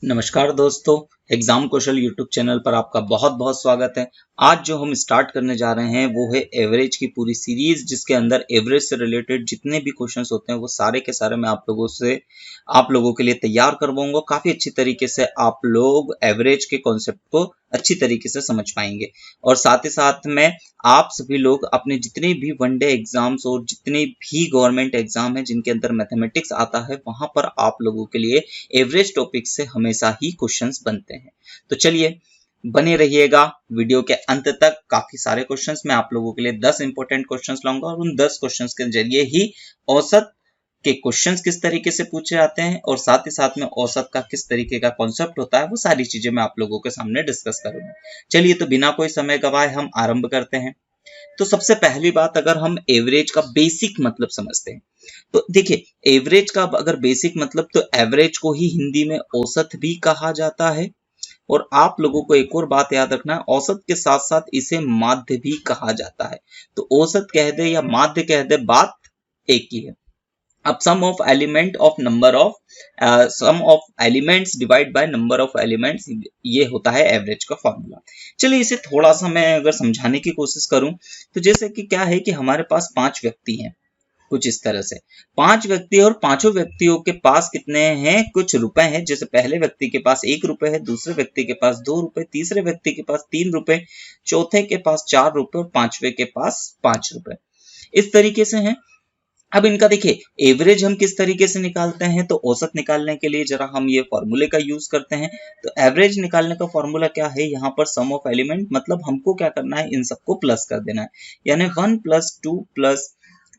नमस्कार दोस्तों, एग्जाम कौशल YouTube channel पर आपका बहुत बहुत स्वागत है। आज जो हम स्टार्ट करने जा रहे हैं वो है एवरेज की पूरी सीरीज, जिसके अंदर एवरेज से रिलेटेड जितने भी क्वेश्चंस होते हैं वो सारे के सारे मैं आप लोगों के लिए तैयार करवाऊंगा। काफी अच्छी तरीके से आप लोग एवरेज के कॉन्सेप्ट को अच्छी तरीके से समझ पाएंगे और साथ ही साथ में आप सभी लोग अपने जितने भी वनडे एग्जाम्स और जितने भी गवर्नमेंट एग्जाम है जिनके अंदर मैथमेटिक्स आता है वहां पर आप लोगों के लिए एवरेज टॉपिक से हमेशा ही क्वेश्चंस बनते हैं। तो चलिए बने रहिएगा वीडियो के अंत तक। काफी सारे क्वेश्चंस मैं आप लोगों के लिए 10 इंपॉर्टेंट क्वेश्चंस लाऊंगा और उन 10 क्वेश्चंस के जरिए ही औसत के क्वेश्चंस किस तरीके से पूछे जाते हैं और साथ ही साथ में औसत का किस तरीके का कॉन्सेप्ट होता है वो सारी चीजें मैं आप लोगों के सामने डिस्कस करूंगा। चलिए तो बिना कोई समय गवाए हम आरंभ करते हैं। तो सबसे पहली बात, अगर हम एवरेज का बेसिक मतलब समझते हैं तो देखिए, एवरेज का अगर बेसिक मतलब तो एवरेज को ही हिंदी में औसत भी कहा जाता है और आप लोगों को एक और बात याद रखना है, औसत के साथ साथ इसे माध्य भी कहा जाता है। तो औसत कह दे या माध्य कह दे, बात एक ही है। अब sum of elements divide by number of elements, ये होता है एवरेज का फॉर्मूला। चलिए इसे थोड़ा सा मैं अगर समझाने की कोशिश करूं तो जैसे कि क्या है कि हमारे पास 5 व्यक्ति हैं, कुछ इस तरह से 5 व्यक्ति और पांचों व्यक्तियों के पास कितने हैं, कुछ रुपए हैं। जैसे पहले व्यक्ति के पास 1 रुपए है, दूसरे व्यक्ति के पास 2 रुपए, तीसरे व्यक्ति के पास 3 रुपए, चौथे के पास 4 रुपए और पांचवे के पास 5 रुपए। इस तरीके से है। अब इनका देखिए एवरेज हम किस तरीके से निकालते हैं, तो औसत निकालने के लिए जरा हम ये फॉर्मूले का यूज करते हैं। तो एवरेज निकालने का फॉर्मूला क्या है, यहाँ पर सम ऑफ एलिमेंट, मतलब हमको क्या करना है, इन सबको प्लस कर देना है। यानी 1 + 2 +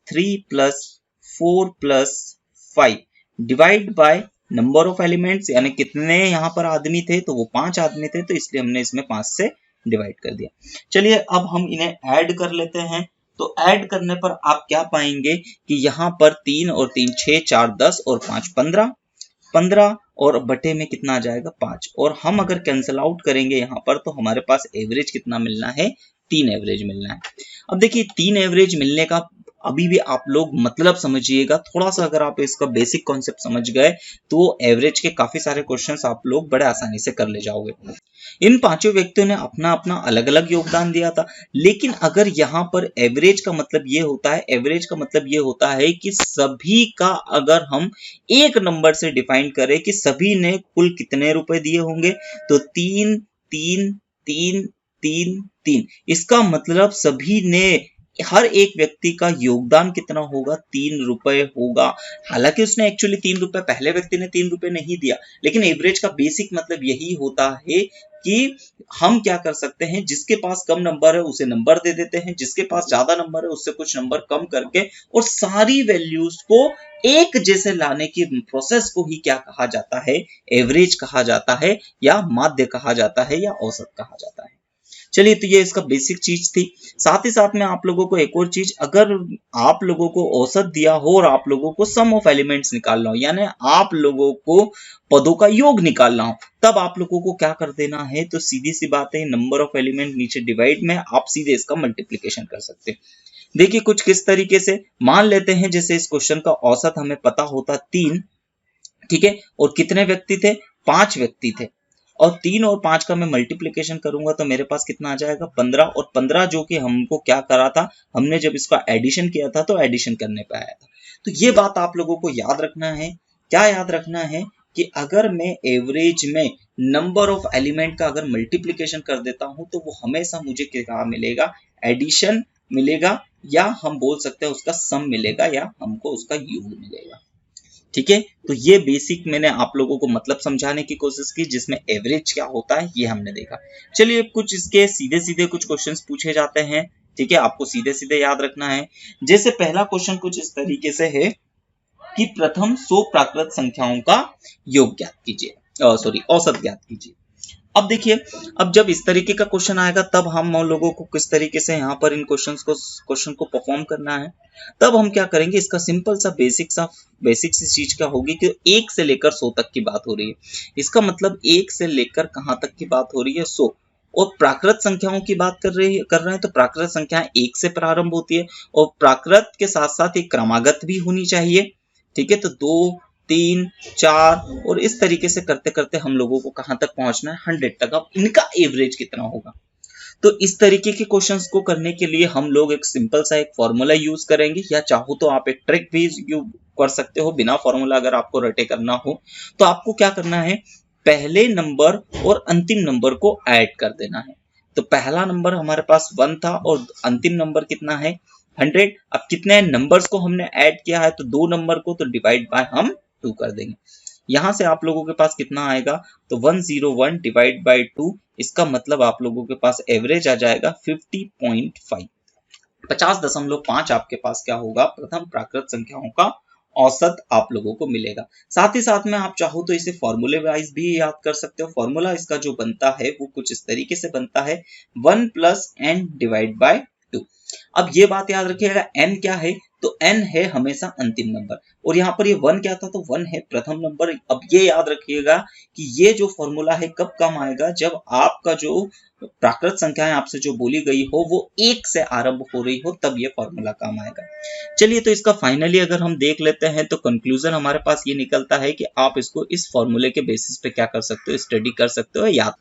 3 + 4 + 5 divide by number of elements, यानी कितने यहाँ पर आदमी थे, तो वो 5 आदमी थे, तो इसलिए हमने इसमें 5 से डिवाइड कर दिया। चलिए अब हम इन्हें ऐड कर लेते हैं। तो ऐड करने पर आप क्या पाएंगे कि यहाँ पर 3 और 3 6, 4 10 और 5 15, 15 और बटे में कितना आ जाएगा 5। और हम अगर कैंसिल आउट करेंगे यहाँ पर तो हमारे पास एवरेज कितना मिलना है, 3 एवरेज मिलना है। अब देखिए 3 एवरेज मिलने का अभी भी आप लोग मतलब समझिएगा थोड़ा सा। अगर आप इसका बेसिक कॉन्सेप्ट समझ गए तो एवरेज के काफी सारे क्वेश्चंस आप लोग बड़े आसानी से कर ले जाओगे। इन पांचों व्यक्तियों ने अपना अपना अलग अलग योगदान दिया था, लेकिन अगर यहाँ पर एवरेज का मतलब ये होता है, एवरेज का मतलब ये होता है कि सभी का अगर हम एक नंबर से डिफाइन करें कि सभी ने कुल कितने रुपए दिए होंगे, तो 3 3 3 3 3, इसका मतलब सभी ने, हर एक व्यक्ति का योगदान कितना होगा, 3 रुपए होगा। हालांकि उसने एक्चुअली 3 रुपए, पहले व्यक्ति ने 3 रुपए नहीं दिया, लेकिन एवरेज का बेसिक मतलब यही होता है कि हम क्या कर सकते हैं, जिसके पास कम नंबर है उसे नंबर दे देते हैं, जिसके पास ज्यादा नंबर है उससे कुछ नंबर कम करके, और सारी वैल्यूज को एक जैसे लाने की प्रोसेस को ही क्या कहा जाता है, एवरेज कहा जाता है, या माध्य कहा जाता है, या औसत कहा जाता है। चलिए तो ये इसका बेसिक चीज थी। साथ ही साथ में आप लोगों को एक और चीज, अगर आप लोगों को औसत दिया हो और आप लोगों को सम ऑफ एलिमेंट्स निकालना हो, यानी आप लोगों को पदों का योग निकालना हो, तब आप लोगों को क्या कर देना है, तो सीधी सी बात है, नंबर ऑफ एलिमेंट नीचे डिवाइड में आप सीधे इसका मल्टीप्लीकेशन कर सकते हैं। देखिए कुछ किस तरीके से, मान लेते हैं जैसे इस क्वेश्चन का औसत हमें पता होता 3, ठीक है, और कितने व्यक्ति थे, 5 व्यक्ति थे, और 3 और 5 का मैं मल्टीप्लिकेशन करूंगा तो मेरे पास कितना आ जाएगा 15, और 15 जो कि हमको क्या करा था, हमने जब इसका एडिशन किया था तो एडिशन करने पे आया था। तो ये बात आप लोगों को याद रखना है। क्या याद रखना है कि अगर मैं एवरेज में नंबर ऑफ एलिमेंट का अगर मल्टीप्लिकेशन कर देता हूं तो वो हमेशा मुझे क्या मिलेगा, एडिशन मिलेगा, या हम बोल सकते हैं उसका सम मिलेगा, या हमको उसका योग मिलेगा। ठीक है, तो ये बेसिक मैंने आप लोगों को मतलब समझाने की कोशिश की, जिसमें एवरेज क्या होता है ये हमने देखा। चलिए कुछ इसके सीधे सीधे कुछ क्वेश्चंस पूछे जाते हैं, ठीक है, आपको सीधे सीधे याद रखना है। जैसे पहला क्वेश्चन कुछ इस तरीके से है कि प्रथम 100 प्राकृत संख्याओं का योग ज्ञात कीजिए, औसत ज्ञात कीजिए। अब देखिए, अब जब इस तरीके का क्वेश्चन आएगा तब हम लोगों को किस तरीके से यहाँ पर इन क्वेश्चन को परफॉर्म करना है। तब हम क्या करेंगे, इसका सिंपल सा बेसिक सी चीज क्या होगी कि 1 से लेकर 100 तक की बात हो रही है। इसका मतलब 1 से लेकर कहां तक की बात हो रही है, 100, और प्राकृत संख्याओं की बात कर रहे हैं तो प्राकृत संख्याएं 1 से प्रारंभ होती है, और प्राकृत के साथ साथ एक क्रमागत भी होनी चाहिए। ठीक है, तो 2 3, 4 और इस तरीके से करते करते हम लोगों को कहां तक पहुंचना है, 100 तक। अब इनका एवरेज कितना होगा? तो इस तरीके के क्वेश्चंस को करने के लिए हम लोग एक सिंपल सा एक फॉर्मूला यूज करेंगे, या चाहो तो आप एक ट्रिक भी यूज कर सकते हो बिना फॉर्मूला। अगर आपको रटे करना हो तो आपको क्या करना है, पहले नंबर और अंतिम नंबर को ऐड कर देना है। तो पहला नंबर हमारे पास 1 था और अंतिम नंबर कितना है, 100। अब कितने नंबर्स को हमने ऐड किया है, तो 2 नंबर को, तो डिवाइड बाय हम 2 कर देंगे। यहां से आप लोगों के पास कितना आएगा, तो 101 डिवाइड बाय 2, इसका मतलब आप लोगों के पास एवरेज आ जाएगा 50.5। 50.5 आपके पास क्या होगा, प्रथम प्राकृत संख्याओं का औसत आप लोगों को मिलेगा। साथ ही साथ में आप चाहो तो इसे फॉर्मूले वाइज भी याद कर सकते हो। फॉर्मूला इसका जो बनता है वो कुछ इस तरीके से बनता है, 1 + n डिवाइड बाय 2। अब ये बात याद रखिएगा, n क्या है, तो n है हमेशा अंतिम नंबर, और यहाँ पर ये 1 क्या था, तो 1 है प्रथम नंबर। अब ये याद रखिएगा कि ये जो फॉर्मूला है कब काम आएगा, जब आपका जो प्राकृत संख्याएं आपसे जो बोली गई हो वो 1 से आरंभ हो रही हो, तब ये फॉर्मूला काम आएगा। चलिए, तो इसका फाइनली अगर हम देख लेते हैं तो कंक्लूजन हमारे पास ये निकलता है कि आप इसको इस फॉर्मूले के बेसिस पे क्या कर सकते हो, स्टडी कर सकते हो, याद।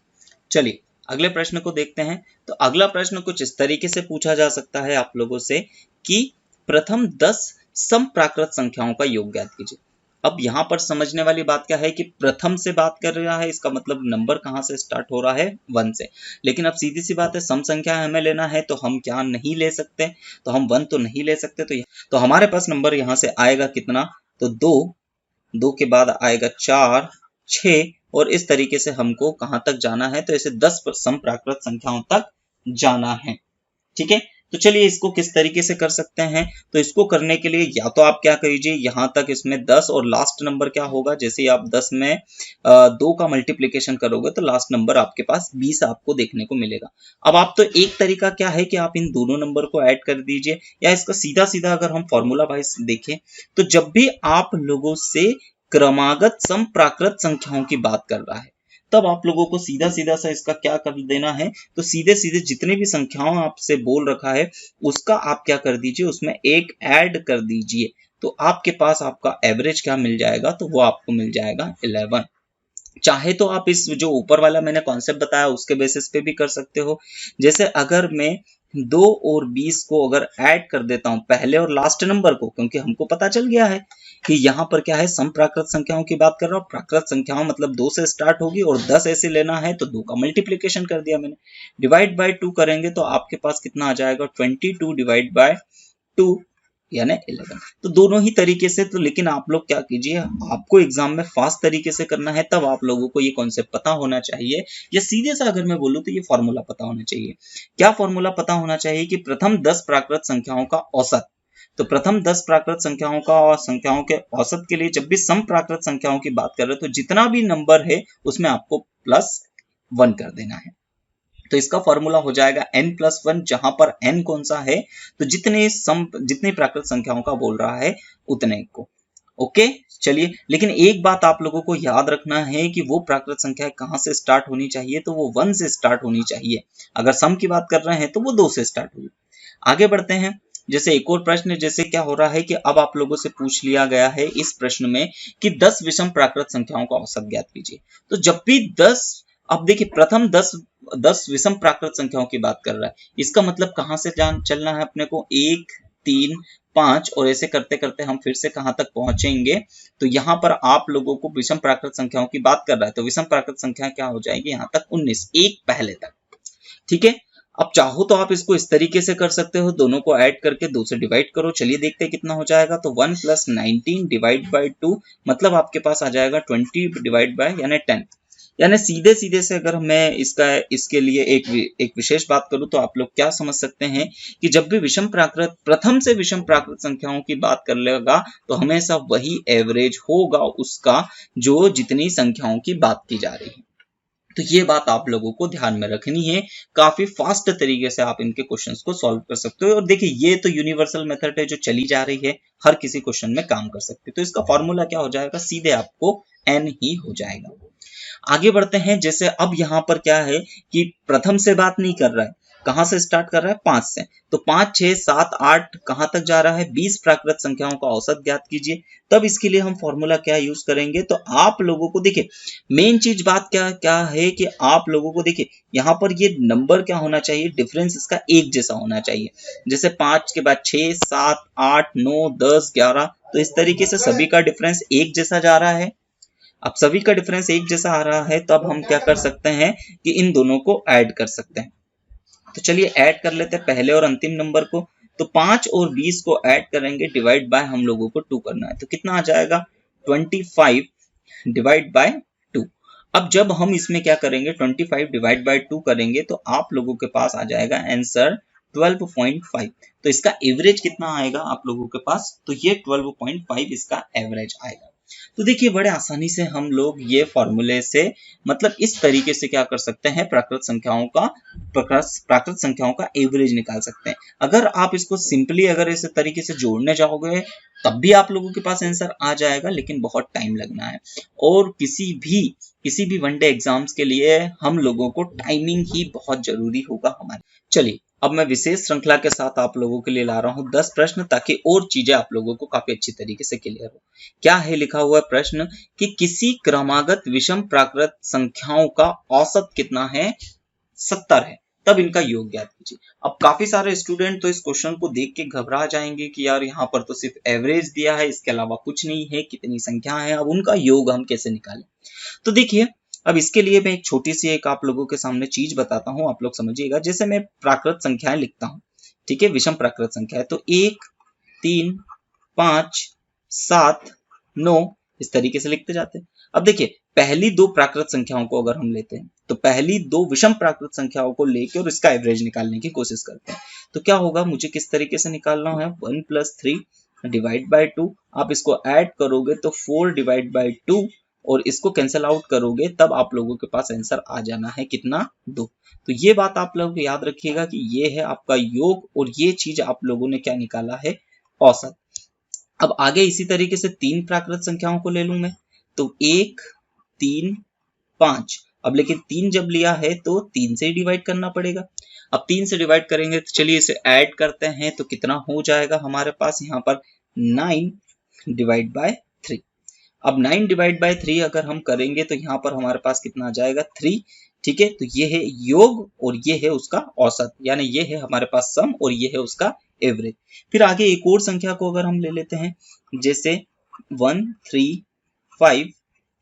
चलिए अगले प्रश्न को देखते हैं। तो अगला प्रश्न कुछ इस तरीके से पूछा जा सकता है आप लोगों से कि प्रथम 10 समप्राकृत संख्याओं का योग ज्ञात कीजिए। अब यहाँ पर समझने वाली बात क्या है कि प्रथम से बात कर रहा है, इसका मतलब नंबर कहाँ से स्टार्ट हो रहा है, 1 से। लेकिन अब सीधी सी बात है, सम संख्या हमें लेना है तो हम क्या नहीं ले सकते, तो हम 1 तो नहीं ले सकते। तो हमारे पास नंबर यहाँ से आएगा कितना, तो 2 के बाद आएगा 4, 6, और इस तरीके से हमको कहां तक जाना है, तो इसे 10 समप्राकृत संख्याओं तक जाना है। ठीक है, तो चलिए इसको किस तरीके से कर सकते हैं। तो इसको करने के लिए या तो आप क्या कीजिए, यहां तक इसमें 10 और लास्ट नंबर क्या होगा, जैसे ही आप 10 में 2 का मल्टीप्लीकेशन करोगे तो लास्ट नंबर आपके पास 20 आपको देखने को मिलेगा। अब आप तो एक तरीका क्या है कि आप इन दोनों नंबर को ऐड कर दीजिए, या इसका सीधा सीधा अगर हम फॉर्मूला वाइज देखें तो जब भी आप लोगों से क्रमागत समप्राकृत संख्याओं की बात कर रहा है, तब आप लोगों को सीधा सीधा सा इसका क्या कर देना है, तो सीधे सीधे जितने भी संख्याओं आपसे बोल रखा है उसका आप क्या कर दीजिए, उसमें एक ऐड कर दीजिए। तो आपके पास आपका एवरेज क्या मिल जाएगा, तो वो आपको मिल जाएगा 11। चाहे तो आप इस जो ऊपर वाला मैंने कॉन्सेप्ट बताया उसके बेसिस पे भी कर सकते हो। जैसे अगर मैं 2 और 20 को अगर ऐड कर देता हूं पहले और लास्ट नंबर को, क्योंकि हमको पता चल गया है कि यहाँ पर क्या है, समप्राकृत संख्याओं की बात कर रहा हूँ। प्राकृत संख्याओं मतलब 2 से स्टार्ट होगी और 10 ऐसे लेना है, तो 2 का मल्टीप्लीकेशन कर दिया मैंने, डिवाइड बाय 2 करेंगे तो आपके पास कितना आ जाएगा, 22 डिवाइड बाय 2 यानी 11। तो दोनों ही तरीके से। तो लेकिन आप लोग क्या कीजिए, आपको एग्जाम में फास्ट तरीके से करना है, तब आप लोगों को ये कॉन्सेप्ट पता होना चाहिए, या सीधे सा अगर मैं बोलूं तो ये फॉर्मूला पता होना चाहिए। क्या फॉर्मूला पता होना चाहिए कि प्रथम 10 प्राकृत संख्याओं का औसत। तो प्रथम 10 प्राकृत संख्याओं का और संख्याओं के औसत के लिए जब भी सम प्राकृत संख्याओं की बात कर रहे हो तो जितना भी नंबर है उसमें आपको +1 कर देना है। तो इसका फॉर्मूला हो जाएगा n+1, जहां पर n कौन सा है, तो जितने प्राकृत संख्याओं का बोल रहा है उतने को। ओके, चलिए, लेकिन एक बात आप लोगों को याद रखना है कि वो प्राकृत संख्या कहां से स्टार्ट होनी चाहिए, तो वो 1 से स्टार्ट होनी चाहिए। अगर सम की बात कर रहे हैं तो वो 2 से स्टार्ट होगी। आगे बढ़ते हैं। जैसे एक और प्रश्न, जैसे क्या हो रहा है कि अब आप लोगों से पूछ लिया गया है इस प्रश्न में कि 10 विषम प्राकृत संख्याओं का औसत ज्ञात कीजिए। तो जब भी 10, अब देखिए प्रथम 10 विषम प्राकृत संख्याओं की बात कर रहा है, इसका मतलब कहां से चलना है अपने को, 1, 3, 5, और ऐसे करते करते हम फिर से कहां तक पहुंचेंगे। तो यहाँ पर आप लोगों को विषम प्राकृत संख्याओं की बात कर रहा है, तो विषम प्राकृत संख्या क्या हो जाएगी यहाँ तक 19, एक पहले तक। ठीक है, अब चाहो तो आप इसको इस तरीके से कर सकते हो, दोनों को ऐड करके 2 से डिवाइड करो। चलिए देखते हैं कितना हो जाएगा। तो 1 + 19 डिवाइड बाय 2, मतलब आपके पास आ जाएगा 20 डिवाइड बाय यानी 10। यानी सीधे सीधे से अगर मैं इसके लिए एक विशेष बात करूं तो आप लोग क्या समझ सकते हैं कि जब भी विषम प्राकृत, प्रथम से विषम प्राकृत संख्याओं की बात कर लेगा तो हमेशा वही एवरेज होगा उसका, जो जितनी संख्याओं की बात की जा रही है। तो ये बात आप लोगों को ध्यान में रखनी है। काफी फास्ट तरीके से आप इनके क्वेश्चंस को सॉल्व कर सकते हो। और देखिए ये तो यूनिवर्सल मेथड है जो चली जा रही है, हर किसी क्वेश्चन में काम कर सकते हो। तो इसका फॉर्मूला क्या हो जाएगा, सीधे आपको n ही हो जाएगा। आगे बढ़ते हैं। जैसे अब यहाँ पर क्या है कि प्रथम से बात नहीं कर रहा है, कहां से स्टार्ट कर रहा है, 5 से। तो 5, 6, 7, 8 कहां तक जा रहा है, 20 प्राकृत संख्याओं का औसत ज्ञात कीजिए। तब इसके लिए हम फॉर्मूला क्या यूज करेंगे, तो आप लोगों को देखिए मेन चीज बात क्या क्या है कि आप लोगों को देखिए यहाँ पर ये नंबर क्या होना चाहिए, डिफरेंस इसका एक जैसा होना चाहिए। जैसे 5 के बाद 6, 7, 8, 9, 10, 11, तो इस तरीके से सभी का डिफरेंस एक जैसा जा रहा है। अब सभी का डिफरेंस एक जैसा आ रहा है, तब हम क्या कर सकते हैं कि इन दोनों को ऐड कर सकते हैं। तो चलिए ऐड कर लेते हैं पहले और अंतिम नंबर को। तो 5 और 20 को ऐड करेंगे, डिवाइड बाय हम लोगों को 2 करना है। तो कितना आ जाएगा, 25 डिवाइड बाय 2। अब जब हम इसमें क्या करेंगे, 25 डिवाइड बाय 2 करेंगे, तो आप लोगों के पास आ जाएगा आंसर 12.5। तो इसका एवरेज कितना आएगा आप लोगों के पास, तो ये 12.5 इसका एवरेज आएगा। तो देखिए बड़े आसानी से हम लोग ये फॉर्मूले से मतलब इस तरीके से क्या कर सकते हैं, प्राकृत संख्याओं का एवरेज निकाल सकते हैं। अगर आप इसको सिंपली अगर इस तरीके से जोड़ने जाओगे तब भी आप लोगों के पास आंसर आ जाएगा, लेकिन बहुत टाइम लगना है। और किसी भी वनडे एग्जाम्स के लिए हम लोगों को टाइमिंग ही बहुत जरूरी होगा हमारे। चलिए अब मैं विशेष श्रृंखला के साथ आप लोगों के लिए ला रहा हूं 10 प्रश्न, ताकि और चीजें आप लोगों को काफी अच्छी तरीके से क्लियर हो। क्या है लिखा हुआ प्रश्न कि किसी क्रमागत विषम प्राकृत संख्याओं का औसत कितना है, 70 है, तब इनका योग ज्ञात कीजिए। अब काफी सारे स्टूडेंट तो इस क्वेश्चन को देख के घबरा जाएंगे कि यार यहाँ पर तो सिर्फ एवरेज दिया है, इसके अलावा कुछ नहीं है, कितनी संख्या है, अब उनका योग हम कैसे निकालें। तो देखिए अब इसके लिए मैं एक छोटी सी एक आप लोगों के सामने चीज बताता हूं, आप लोग समझिएगा। जैसे मैं प्राकृत संख्याएं लिखता हूं, ठीक है, विषम प्राकृत संख्या है, तो 1, 3, 5, 7, 9 इस तरीके से लिखते जाते हैं। अब देखिए पहली दो प्राकृत संख्याओं को अगर हम लेते हैं, तो पहली दो विषम प्राकृत संख्याओं को लेकर और इसका एवरेज निकालने की कोशिश करते हैं। तो क्या होगा, मुझे किस तरीके से निकालना है, 1 + 3 डिवाइड बाय 2। आप इसको ऐड करोगे तो 4 डिवाइड बाय 2 और इसको कैंसिल आउट करोगे, तब आप लोगों के पास आंसर आ जाना है कितना, 2। तो ये बात आप लोग याद रखिएगा कि ये है आपका योग और ये चीज आप लोगों ने क्या निकाला है, औसत। अब आगे इसी तरीके से 3 प्राकृत संख्याओं को ले लूं मैं, तो 1, 3, 5। अब लेकिन 3 जब लिया है तो 3 से ही डिवाइड करना पड़ेगा। अब 3 से डिवाइड करेंगे तो चलिए इसे ऐड करते हैं, तो कितना हो जाएगा हमारे पास यहाँ पर 9 डिवाइड बाय 3। अब 9 डिवाइड बाय 3 अगर हम करेंगे तो यहाँ पर हमारे पास कितना आ जाएगा, 3। ठीक है, तो ये है योग और ये है उसका औसत, यानी ये है हमारे पास सम और ये है उसका एवरेज। फिर आगे एक और संख्या को अगर हम ले लेते हैं, जैसे 1, 3, 5,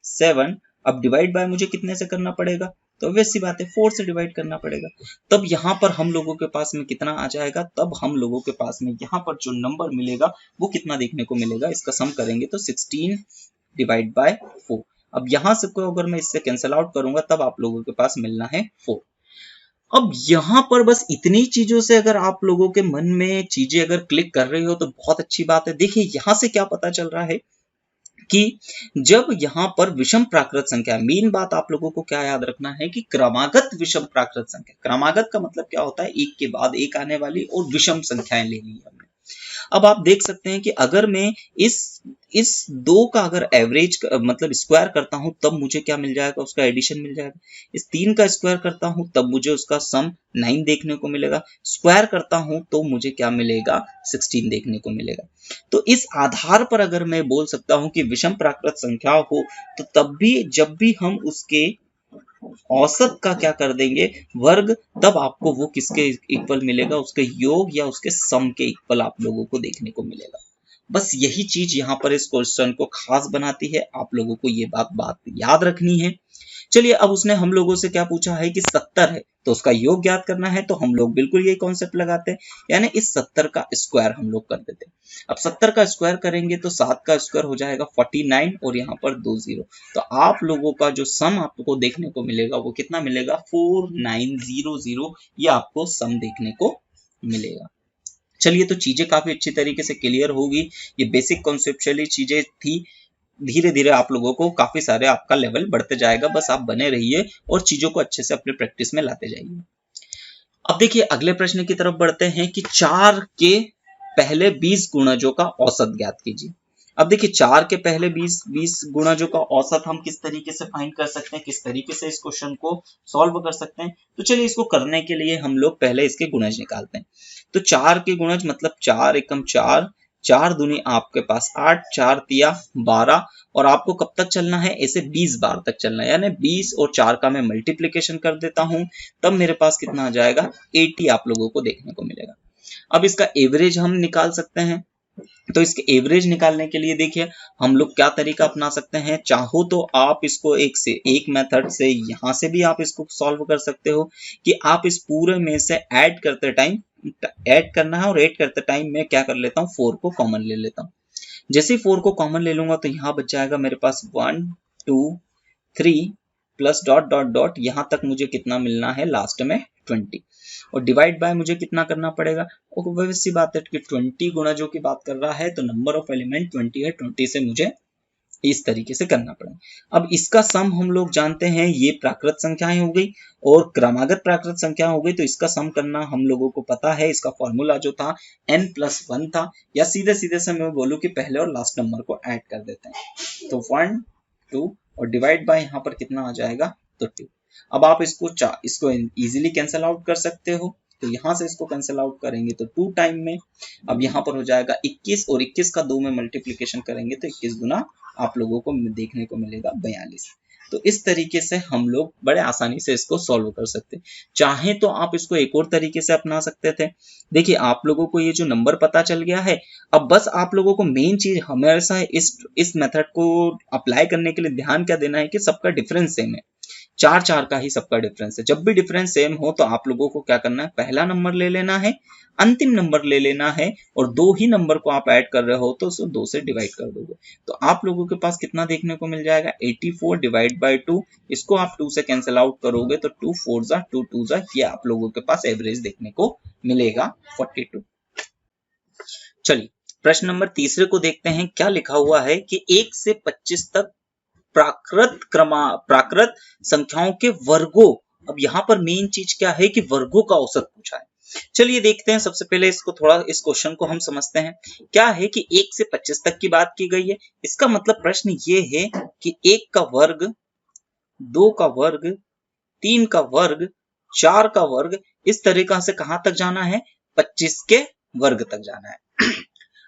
7। अब डिवाइड बाय मुझे कितने से करना पड़ेगा, तो वैसी बात है 4 से डिवाइड करना पड़ेगा। तब यहाँ पर हम लोगों के पास में कितना आ जाएगा, तब हम लोगों के पास में यहाँ पर जो नंबर मिलेगा वो कितना देखने को मिलेगा, इसका सम करेंगे तो 16 डिवाइड बाय 4। अब यहां से को अगर मैं इससे कैंसिल आउट करूंगा तब आप लोगों के पास मिलना है 4। अब यहाँ पर बस इतनी चीजों से अगर आप लोगों के मन में चीजें अगर क्लिक कर रही हो तो बहुत अच्छी बात है। देखिए यहाँ से क्या पता चल रहा है कि जब यहाँ पर विषम प्राकृत संख्या, मेन बात आप लोगों को क्या याद रखना है कि क्रमागत विषम प्राकृत संख्या, क्रमागत का मतलब क्या होता है, एक के बाद एक आने वाली, और विषम संख्याएं लेनी है हमने। अब आप देख सकते हैं कि अगर मैं इस दो का अगर एवरेज मतलब स्क्वायर करता हूं तब मुझे क्या मिल जाएगा, उसका एडिशन मिल जाएगा। इस 3 का स्क्वायर करता हूं तब मुझे उसका सम 9 देखने को मिलेगा। स्क्वायर करता हूं तो मुझे क्या मिलेगा, 16 देखने को मिलेगा। तो इस आधार पर अगर मैं बोल सकता हूं कि विषम प्राकृत संख्या हो तो तब भी जब भी हम उसके औसत का क्या कर देंगे, वर्ग, तब आपको वो किसके इक्वल मिलेगा, उसके योग या उसके सम के इक्वल आप लोगों को देखने को मिलेगा। बस यही चीज यहाँ पर इस क्वेश्चन को खास बनाती है, आप लोगों को ये बात याद रखनी है। चलिए अब उसने हम लोगों से क्या पूछा है कि 70 है तो उसका योग ज्ञात करना है, तो हम लोग बिल्कुल यही कॉन्सेप्ट लगाते हैं, यानी इस 70 का स्क्वायर हम लोग कर देते हैं। अब 70 का स्क्वायर करेंगे तो 7 का स्क्वायर हो जाएगा 49 और यहाँ पर 2 0। तो आप लोगों का जो सम आपको देखने को मिलेगा वो कितना मिलेगा, 4900, ये आपको सम देखने को मिलेगा। चलिए तो चीजें काफी अच्छी तरीके से क्लियर होगी, ये बेसिक कॉन्सेप्चुअली चीजें थी। धीरे धीरे आप लोगों को काफी सारे आपका लेवल बढ़ते जाएगा, बस आप बने रहिए और चीजों को अच्छे से अपने प्रैक्टिस में लाते जाइए। अब देखिए अगले प्रश्न की तरफ बढ़ते हैं कि 4 के पहले 20 गुणजों का औसत ज्ञात कीजिए। अब देखिए 4 के पहले 20 गुणजों का औसत हम किस तरीके से फाइंड कर सकते हैं, किस तरीके से इस क्वेश्चन को सॉल्व कर सकते हैं। तो चलिए इसको करने के लिए हम लोग पहले इसके गुणज निकालते हैं। तो 4 के गुणज मतलब 4 एकम 4, 4 दूनी आपके पास 8, 4 तिया 12, और आपको कब तक चलना है, ऐसे 20 बार तक चलना है। यानी 20 और 4 का मैं मल्टीप्लीकेशन कर देता हूं, तब मेरे पास कितना आ जाएगा, 80 आप लोगों को देखने को मिलेगा। अब इसका एवरेज हम निकाल सकते हैं। तो इसके एवरेज निकालने के लिए देखिए हम लोग क्या तरीका अपना सकते हैं। चाहो तो आप इसको एक मेथड से यहां से भी आप इसको सॉल्व कर सकते हो कि आप इस पूरे में से ऐड करते टाइम ऐड करना है, और ऐड करते टाइम मैं क्या कर लेता हूँ, 4 को कॉमन ले लेता हूँ। जैसे 4 को कॉमन ले लूंगा तो यहाँ बच जाएगा मेरे पास 1 2 3 प्लस डॉट डॉट डॉट, यहाँ तक मुझे कितना मिलना है लास्ट में 20, और डिवाइड बाय मुझे कितना करना पड़ेगा, और सी बात है कि 20 गुणा जो की बात कर रहा है तो नंबर ऑफ एलिमेंट 20 है, 20 से मुझे इस तरीके से करना पड़ेगा। अब इसका सम हम लोग जानते हैं, ये प्राकृत संख्याएं हो गई और क्रमागत प्राकृत संख्या हो गई, तो इसका सम करना हम लोगों को पता है। इसका फॉर्मूला जो था n+1 था, या सीधे सीधे से मैं बोलूं कि पहले और लास्ट नंबर को ऐड कर देते हैं। तो 1 2 और डिवाइड बाय यहाँ पर कितना आ जाएगा, तो 2। अब आप इसको इजीली कैंसिल आउट कर सकते हो, तो यहां से इसको कैंसिल आउट करेंगे तो 2 टाइम में अब यहाँ पर हो जाएगा 21, और 21 का 2 में मल्टीप्लीकेशन करेंगे तो 21 गुना आप लोगों को देखने को मिलेगा 42। तो इस तरीके से हम लोग बड़े आसानी से इसको सॉल्व कर सकते हैं। चाहे तो आप इसको एक और तरीके से अपना सकते थे। देखिए आप लोगों को ये जो नंबर पता चल गया है, अब बस आप लोगों को मेन चीज हमेशा इस मेथड को अप्लाई करने के लिए ध्यान क्या देना है कि सबका डिफरेंस सेम है, 4 का ही सबका डिफरेंस है। जब भी डिफरेंस सेम हो तो आप लोगों को क्या करना है, पहला नंबर ले लेना है, अंतिम नंबर ले लेना है, और 2 ही नंबर को आप ऐड कर रहे हो तो उसको 2 से डिवाइड कर दोगे, तो आप लोगों के पास कितना देखने को मिल जाएगा, 84 डिवाइड बाय 2। इसको आप 2 से कैंसिल आउट करोगे तो 2 4 जा 2 2 जा, ये आप लोगों के पास एवरेज देखने को मिलेगा 42। चलिए प्रश्न नंबर तीसरे को देखते हैं। क्या लिखा हुआ है कि 1 से 25 तक प्राकृत संख्याओं के वर्गों। अब यहाँ पर मेन चीज क्या है कि वर्गों का औसत पूछा है। चलिए देखते हैं, सबसे पहले इसको थोड़ा इस क्वेश्चन को हम समझते हैं। क्या है कि 1 से 25 तक की बात की गई है, इसका मतलब प्रश्न ये है कि 1 का वर्ग, 2 का वर्ग, 3 का वर्ग, 4 का वर्ग, इस तरीका से कहां तक जाना है, 25 के वर्ग तक जाना है।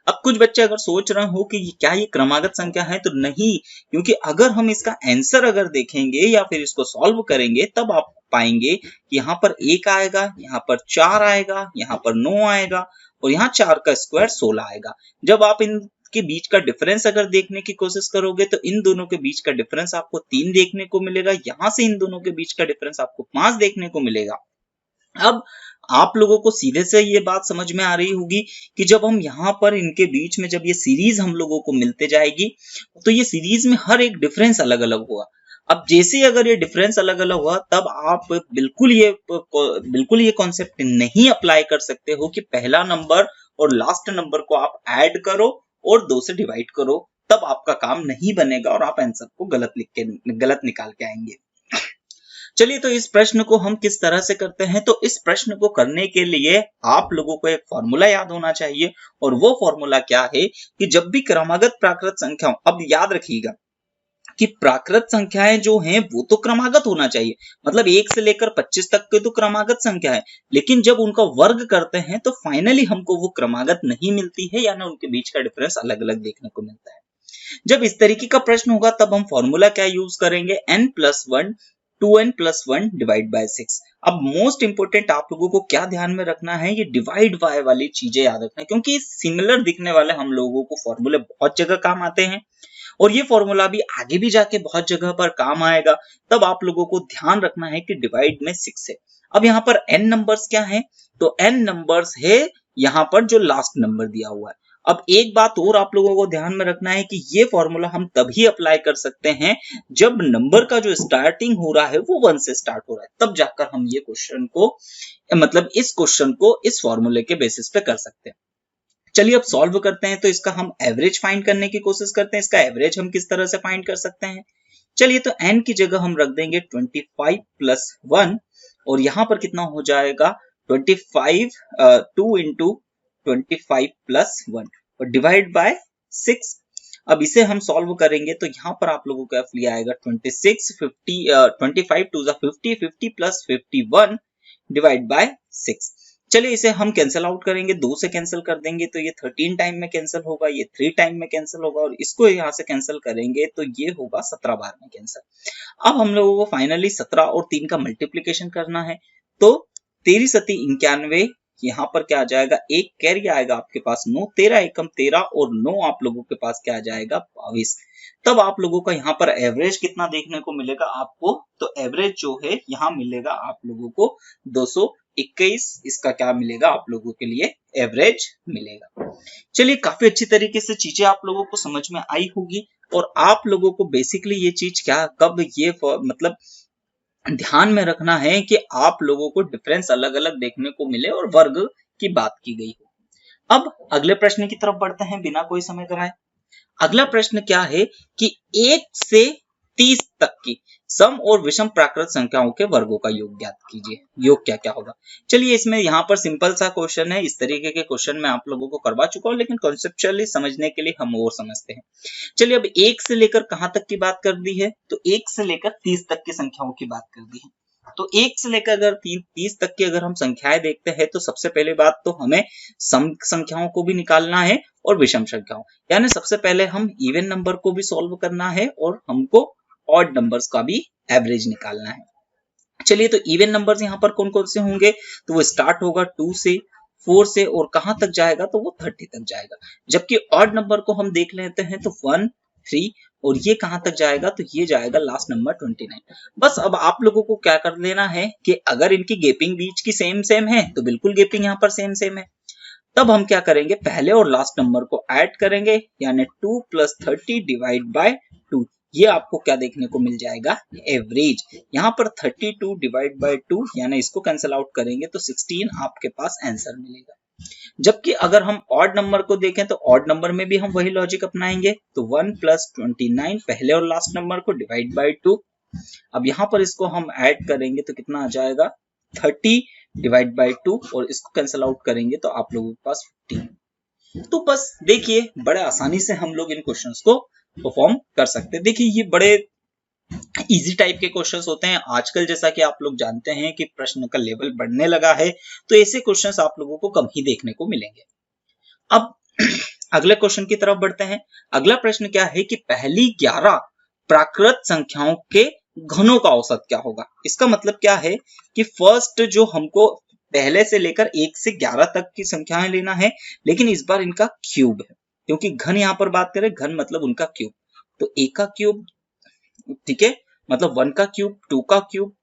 अब कुछ बच्चे अगर सोच रहे हो कि क्या ये क्रमागत संख्या है, तो नहीं, क्योंकि अगर हम इसका आंसर अगर देखेंगे या फिर इसको सॉल्व करेंगे तब आप पाएंगे कि यहाँ पर 1 आएगा, यहाँ पर 4 आएगा, यहाँ पर 9 आएगा, और यहाँ 4 का स्क्वायर 16 आएगा। जब आप इनके बीच का डिफरेंस अगर देखने की कोशिश करोगे तो इन दोनों के बीच का डिफरेंस आपको 3 देखने को मिलेगा, यहाँ से इन दोनों के बीच का डिफरेंस आपको 5 देखने को मिलेगा। अब आप लोगों को सीधे से ये बात समझ में आ रही होगी कि जब हम यहाँ पर इनके बीच में जब ये सीरीज हम लोगों को मिलते जाएगी तो ये सीरीज में हर एक डिफरेंस अलग अलग होगा। अब जैसे अगर ये डिफरेंस अलग अलग हुआ तब आप बिल्कुल ये कॉन्सेप्ट नहीं अप्लाई कर सकते हो कि पहला नंबर और लास्ट नंबर को आप ऐड करो और 2 से डिवाइड करो, तब आपका काम नहीं बनेगा और आप आंसर को गलत निकाल के आएंगे। चलिए तो इस प्रश्न को हम किस तरह से करते हैं, तो इस प्रश्न को करने के लिए आप लोगों को एक फॉर्मूला याद होना चाहिए, और वो फॉर्मूला क्या है कि जब भी क्रमागत प्राकृत संख्याओं, अब याद रखिएगा कि प्राकृत संख्याएं जो हैं वो तो क्रमागत होना चाहिए, मतलब 1 से लेकर 25 तक के तो क्रमागत संख्या है, लेकिन जब उनका वर्ग करते हैं तो फाइनली हमको वो क्रमागत नहीं मिलती है, यानी उनके बीच का डिफरेंस अलग अलग देखने को मिलता है। जब इस तरीके का प्रश्न होगा तब हम फॉर्मूला क्या यूज करेंगे, n+1 2n+1 डिवाइड बाय 6। अब मोस्ट इंपोर्टेंट आप लोगों को क्या ध्यान में रखना है, ये डिवाइड बाय वाली चीजें याद रखना है, क्योंकि सिमिलर दिखने वाले हम लोगों को फॉर्मूले बहुत जगह काम आते हैं और ये फॉर्मूला भी आगे भी जाके बहुत जगह पर काम आएगा। तब आप लोगों को ध्यान रखना है कि डिवाइड में 6 है। अब यहाँ पर n नंबर्स क्या है, तो n नंबर्स है यहाँ पर जो लास्ट नंबर दिया हुआ है। अब एक बात और आप लोगों को ध्यान में रखना है कि ये फॉर्मूला हम तभी अप्लाई कर सकते हैं जब नंबर का जो स्टार्टिंग हो रहा है वो 1 से स्टार्ट हो रहा है, तब जाकर हम ये क्वेश्चन को, मतलब इस क्वेश्चन को इस फॉर्मूले के बेसिस पे कर सकते हैं। चलिए अब सॉल्व करते हैं, तो इसका हम एवरेज फाइंड करने की कोशिश करते हैं। इसका एवरेज हम किस तरह से फाइंड कर सकते हैं, चलिए तो n की जगह हम रख देंगे 25 + 1, और यहां पर कितना हो जाएगा 25 2 × 25 + 1 और डिवाइड बाय 6। अब इसे हम सॉल्व करेंगे तो यहाँ पर आप लोगों का एफ आएगा 26, 50, 25 टू 50, 50 प्लस 51 डिवाइड बाय 6। चलिए इसे हम कैंसिल आउट करेंगे, 2 से कैंसिल कर देंगे तो ये 13 टाइम में कैंसिल होगा, ये 3 टाइम में कैंसिल होगा, और इसको यहाँ से कैंसिल करेंगे तो ये होगा 17 बार में कैंसिल। अब हम लोगों को फाइनली 17 और 3 का मल्टीप्लीकेशन करना है, तो 13 सती 91, यहाँ पर क्या आ जाएगा, एक कैरी आएगा आपके पास 9, 13 एकम 13 और 9 आप लोगों के पास क्या आ जाएगा 22। तब आप लोगों का यहाँ पर एवरेज कितना देखने को मिलेगा आपको, तो एवरेज जो है यहाँ मिलेगा आप लोगों को 221, इसका क्या मिलेगा आप लोगों के लिए एवरेज मिलेगा। चलिए काफी अच्छी तरीके से चीजें आप लोगों को समझ में आई होगी, और आप लोगों को बेसिकली ये चीज क्या कब ये मतलब ध्यान में रखना है कि आप लोगों को डिफरेंस अलग अलग देखने को मिले और वर्ग की बात की गई हो। अब अगले प्रश्न की तरफ बढ़ते हैं बिना कोई समय गवाए। अगला प्रश्न क्या है कि 1 से 30 तक की सम और विषम प्राकृत संख्याओं के वर्गों का योग ज्ञात कीजिए। योग क्या क्या होगा, चलिए इसमें यहाँ पर सिंपल सा क्वेश्चन है, इस तरीके के क्वेश्चन मैं आप लोगों को करवा चुका हूँ, लेकिन कॉन्सेप्चुअली समझने के लिए हम और समझते हैं। चलिए अब 1 से लेकर कहां तक की बात कर दी है, तो 1 से लेकर 30 तक की संख्याओं की बात कर दी है। तो 1 से लेकर अगर 30 तक की अगर हम संख्याएं देखते हैं तो सबसे पहले बात तो हमें सम संख्याओं को भी निकालना है और विषम संख्याओं, यानी सबसे पहले हम इवन नंबर को भी सॉल्व करना है और हमको ऑड नंबर्स का भी एवरेज निकालना है। चलिए तो इवन नंबर्स यहाँ पर कौन कौन से होंगे, तो वो स्टार्ट होगा 2 से, 4 से और कहां तक जाएगा, तो वो 30 तक जाएगा। जबकि ऑड नंबर को हम देख लेते हैं तो 1, 3 और ये कहां तक जाएगा, तो ये जाएगा लास्ट नंबर 29। बस अब आप लोगों को क्या कर लेना है कि अगर इनकी गेपिंग बीच की सेम सेम है तो बिल्कुल गेपिंग यहाँ पर सेम सेम है, तब हम क्या करेंगे पहले और लास्ट नंबर को ऐड करेंगे, यानी 2 + 30 डिवाइड बाय 2, ये आपको क्या देखने को मिल जाएगा एवरेज। यहाँ पर 32 डिवाइड बाय 2 यानी इसको कैंसिल आउट करेंगे तो 16 आपके पास आंसर मिलेगा। जबकि अगर हम ऑड नंबर को देखें तो ऑड नंबर में भी हम वही लॉजिक अपनाएंगे, तो 1 + 29 पहले और लास्ट नंबर को डिवाइड बाय 2। अब यहाँ पर इसको हम ऐड करेंगे तो कितना आ जाएगा 30 डिवाइड बाय 2 और इसको कैंसिल आउट करेंगे तो आप लोगों के पास 15। तो बस देखिए बड़े आसानी से हम लोग इन क्वेश्चंस को परफॉर्म कर सकते हैं। देखिए ये बड़े इजी टाइप के क्वेश्चंस होते हैं। आजकल जैसा कि आप लोग जानते हैं कि प्रश्न का लेवल बढ़ने लगा है, तो ऐसे क्वेश्चंस आप लोगों को कम ही देखने को मिलेंगे। अब अगले क्वेश्चन की तरफ बढ़ते हैं। अगला प्रश्न क्या है कि पहली 11 प्राकृत संख्याओं के घनों का औसत क्या होगा। इसका मतलब क्या है कि फर्स्ट जो हमको पहले से लेकर 1 से 11 तक की संख्याएं लेना है, लेकिन इस बार इनका क्यूब है, क्योंकि घन यहां पर बात करें, घन मतलब उनका क्यूब। तो 1 का क्यूब, ठीक है, मतलब 1 का क्यूब, 2 का क्यूब,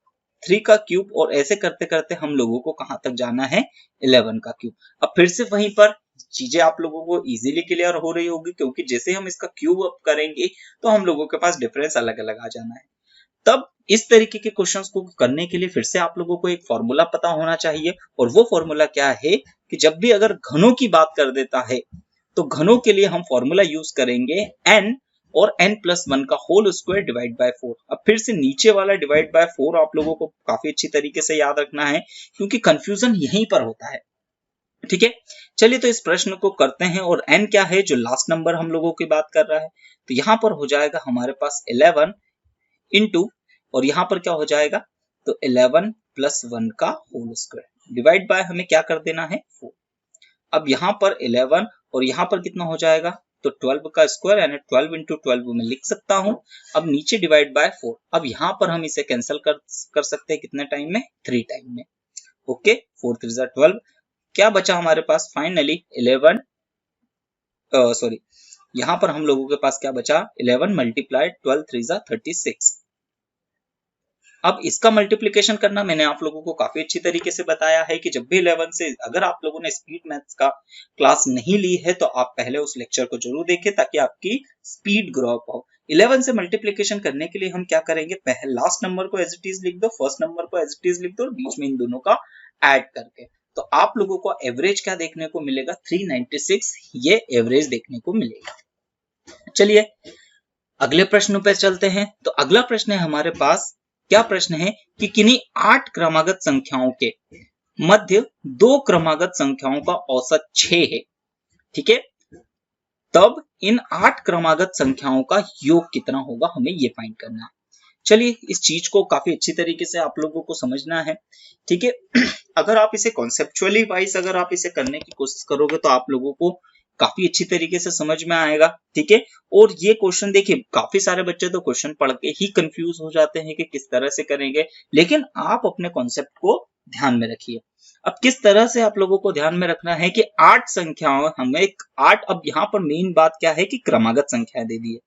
3 का क्यूब, और ऐसे करते करते हम लोगों को कहां तक जाना है 11 का क्यूब। अब फिर से वहीं पर चीजें आप लोगों को इजीली क्लियर हो रही होगी, क्योंकि जैसे हम इसका क्यूब अप करेंगे तो हम लोगों के पास डिफरेंस अलग अलग आ जाना है। तब इस तरीके के क्वेश्चंस को करने के लिए फिर से आप लोगों को एक फॉर्मूला पता होना चाहिए, और वो फॉर्मूला क्या है कि जब भी अगर घनों की बात कर देता है तो घनों के लिए हम फॉर्मूला यूज करेंगे n और n+1 का होल स्क्वायर डिवाइड बाय 4। अब फिर से नीचे वाला डिवाइड बाय 4 आप लोगों को काफी अच्छी तरीके से याद रखना है, क्योंकि कंफ्यूजन यहीं पर होता है। ठीक है, चलिए तो इस प्रश्न को करते हैं। और n क्या है, जो लास्ट नंबर हम लोगों की बात कर रहा है, तो यहाँ पर हो जाएगा हमारे पास 11 इंटू, और यहाँ पर क्या हो जाएगा, तो 11 + 1 का होल स्क्वायर डिवाइड बाय हमें क्या कर देना है 4। अब यहाँ पर 11 और यहाँ पर कितना हो जाएगा, तो 12 का स्क्वायर, यानी 12 × 12 में लिख सकता हूं। अब नीचे डिवाइड बाय 4। अब यहाँ पर हम इसे कैंसिल कर सकते हैं कितने टाइम में, 3 टाइम में। ओके, 4 × 3 = 12। क्या बचा हमारे पास फाइनली 11, सॉरी, यहाँ पर हम लोगों के पास क्या बचा 11 × 12 3 = 36। अब इसका मल्टीप्लिकेशन करना मैंने आप लोगों को काफी अच्छी तरीके से बताया है कि जब भी 11 से, अगर आप लोगों ने स्पीड मैथ्स का क्लास नहीं ली है तो आप पहले उस लेक्चर को जरूर देखें, ताकि आपकी स्पीड ग्रो अप हो। 11 से मल्टीप्लिकेशन करने के लिए हम क्या करेंगे, पहले लास्ट नंबर को एज इट इज लिख दो, फर्स्ट नंबर को एज इट इज लिख दो, और बीच में इन दोनों का ऐड करके, तो आप लोगों को एवरेज क्या देखने को मिलेगा 396, ये एवरेज देखने को मिलेगा। चलिए अगले प्रश्न पे चलते हैं। तो अगला प्रश्न है हमारे पास, क्या प्रश्न है कि किन्हीं 8 क्रमागत संख्याओं के मध्य 2 क्रमागत संख्याओं का औसत 6 है। ठीक है, तब इन 8 क्रमागत संख्याओं का योग कितना होगा, हमें ये फाइंड करना है। चलिए इस चीज को काफी अच्छी तरीके से आप लोगों को समझना है, ठीक है। अगर आप इसे कॉन्सेप्चुअली वाइज अगर आप इसे करने की कोशिश करोगे तो आप लोगों को काफी अच्छी तरीके से समझ में आएगा, ठीक है। और ये क्वेश्चन देखिए, काफी सारे बच्चे तो क्वेश्चन पढ़ के ही कंफ्यूज हो जाते हैं कि किस तरह से करेंगे, लेकिन आप अपने कॉन्सेप्ट को ध्यान में रखिए। अब किस तरह से आप लोगों को ध्यान में रखना है कि 8 संख्याओं हमें 8, अब यहाँ पर मेन बात क्या है कि क्रमागत संख्याएं दे दी है,